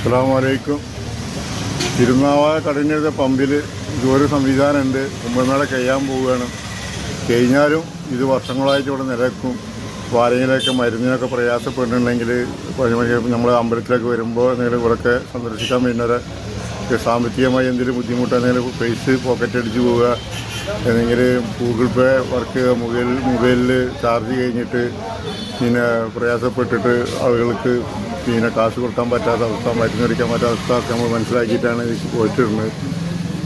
അസ്സലാമു തിരുനാവായ കടഞ്ഞെഴുത പമ്പിൽ ഇതുപോലെ സംവിധാനമുണ്ട്. കുംഭമേള കഴിയാൻ പോവുകയാണ്. കഴിഞ്ഞാലും ഇത് വർഷങ്ങളായിട്ട് ഇവിടെ നിലനിൽക്കും. അപ്പോൾ ആരെങ്കിലുമൊക്കെ മരുന്നിനൊക്കെ പ്രയാസപ്പെടുന്നുണ്ടെങ്കിൽ നമ്മൾ അമ്പലത്തിലേക്ക് വരുമ്പോൾ എന്തെങ്കിലും ഇവിടെയൊക്കെ സന്ദർശിക്കാൻ വരുന്നവരെ സാമ്പത്തികമായി എന്തെങ്കിലും ബുദ്ധിമുട്ട്, എന്തെങ്കിലും പൈസ പോക്കറ്റ് അടിച്ച് പോവുക, എന്തെങ്കിലും ഗൂഗിൾ പേ വർക്ക് മൊബൈലിൽ ചാർജ് കഴിഞ്ഞിട്ട് പിന്നെ പ്രയാസപ്പെട്ടിട്ട് ആളുകൾക്ക് പിന്നെ കാശ് കൊടുക്കാൻ പറ്റാത്ത അവസ്ഥ, മരുന്ന് മേടിക്കാൻ പറ്റാത്ത അവസ്ഥ ഒക്കെ നമ്മൾ മനസ്സിലാക്കിയിട്ടാണ് ഇത് പോയിട്ടിരുന്നത്.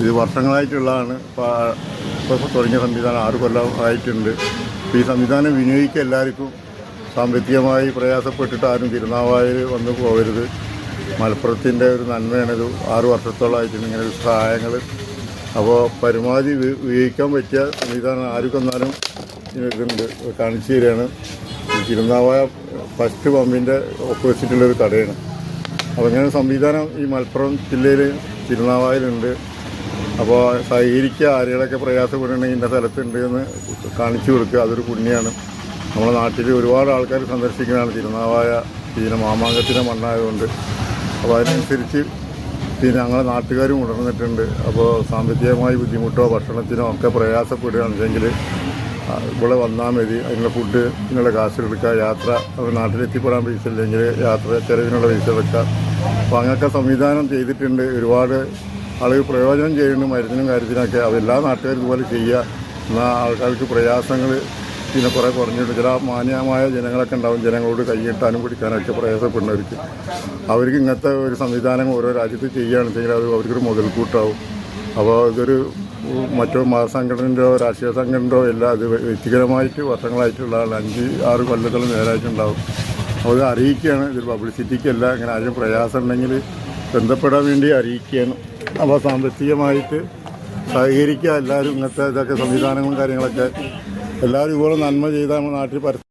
ഇത് വർഷങ്ങളായിട്ടുള്ളതാണ്. ഇപ്പോൾ തുടങ്ങിയ സംവിധാനം 6 കൊല്ലം ആയിട്ടുണ്ട്. അപ്പോൾ ഈ സംവിധാനം വിനിയോഗിക്കുക എല്ലാവർക്കും. സാമ്പത്തികമായി പ്രയാസപ്പെട്ടിട്ട് ആരും തിരുനാവായിൽ വന്ന് പോകരുത്. മലപ്പുറത്തിൻ്റെ ഒരു നന്മയാണിത്. 6 വർഷത്തോളമായിട്ടുണ്ട് ഇങ്ങനെ സഹായങ്ങൾ. അപ്പോൾ പരമാവധി ഉപയോഗിക്കാൻ പറ്റിയ സംവിധാനം ആർക്ക് വന്നാലും ഇതുണ്ട്, കാണിച്ചു തരികയാണ്. തിരുനാവായ ഫസ്റ്റ് പമ്പിൻ്റെ ഓപ്പോസിറ്റുള്ളൊരു കടയാണ്. അപ്പോൾ ഇങ്ങനെ സംവിധാനം ഈ മലപ്പുറം ജില്ലയിൽ തിരുനാവായിലുണ്ട്. അപ്പോൾ സഹകരിക്കുക, ആരെങ്കിലൊക്കെ പ്രയാസപ്പെടുന്നുണ്ടെങ്കിൽ ഇന്ന സ്ഥലത്തുണ്ട് എന്ന് കാണിച്ചു കൊടുക്കുക. അതൊരു പുണ്യമാണ്. നമ്മുടെ നാട്ടിൽ ഒരുപാട് ആൾക്കാർ സന്ദർശിക്കുന്നതാണ് തിരുനാവായ. പിന്നെ മാമാങ്കത്തിൻ്റെ മണ്ണായതുകൊണ്ട് അപ്പോൾ അതിനനുസരിച്ച് പിന്നെ ഞങ്ങളെ നാട്ടുകാരും ഉണർന്നിട്ടുണ്ട്. അപ്പോൾ സാമ്പത്തികമായി ബുദ്ധിമുട്ടോ ഭക്ഷണത്തിനോ ഒക്കെ പ്രയാസപ്പെടുകയാണെന്നുവെച്ചെങ്കിൽ ഇവിടെ വന്നാൽ മതി. അതിനുള്ള ഫുഡ്, ഇതിനുള്ള കാശെടുക്കുക, യാത്ര നാട്ടിലെത്തിപ്പെടാൻ പൈസ ഇല്ലെങ്കിൽ യാത്ര ചെലവിനുള്ള പൈസ വെക്കാം. അപ്പോൾ അങ്ങനത്തെ സംവിധാനം ചെയ്തിട്ടുണ്ട്. ഒരുപാട് ആളുകൾ പ്രയോജനം ചെയ്യുന്നുണ്ട് മരുന്നിനും കാര്യത്തിനൊക്കെ. അതെല്ലാ നാട്ടുകാരും ഇതുപോലെ ചെയ്യുക. എന്നാൽ ആൾക്കാർക്ക് പ്രയാസങ്ങൾ പിന്നെ കുറേ കുറഞ്ഞിട്ട് ചില മാന്യമായ ജനങ്ങളൊക്കെ ഉണ്ടാവും. ജനങ്ങളോട് കൈയിട്ടാനും പിടിക്കാനൊക്കെ പ്രയാസപ്പെടുന്നവർക്ക് അവർക്ക് ഇങ്ങനത്തെ ഒരു സംവിധാനം ഓരോ രാജ്യത്ത് ചെയ്യുകയാണെന്ന് വെച്ചെങ്കിൽ അത് അവർക്കൊരു മുതൽക്കൂട്ടാവും. അപ്പോൾ ഇതൊരു മറ്റോ മതസംഘടനയോ രാഷ്ട്രീയ സംഘടനയോ എല്ലാം അത് വ്യക്തിപരമായിട്ട് വർഷങ്ങളായിട്ടുള്ളതാണ്. 5-6 കൊല്ലത്തോളം നേരായിട്ടുണ്ടാവും. അപ്പോൾ ഇത് അറിയിക്കുകയാണ്. ഇതൊരു പബ്ലിസിറ്റിക്കല്ല. അങ്ങനെ ആരും പ്രയാസം ഉണ്ടെങ്കിൽ ബന്ധപ്പെടാൻ വേണ്ടി അറിയിക്കുകയാണ്. അപ്പോൾ സാമ്പത്തികമായിട്ട് സഹകരിക്കുക എല്ലാവരും. ഇങ്ങനത്തെ ഇതൊക്കെ സംവിധാനങ്ങളും കാര്യങ്ങളൊക്കെ എല്ലാവരും ഇതുപോലെ നന്മ ചെയ്താൽ നമ്മുടെ നാട്ടിൽ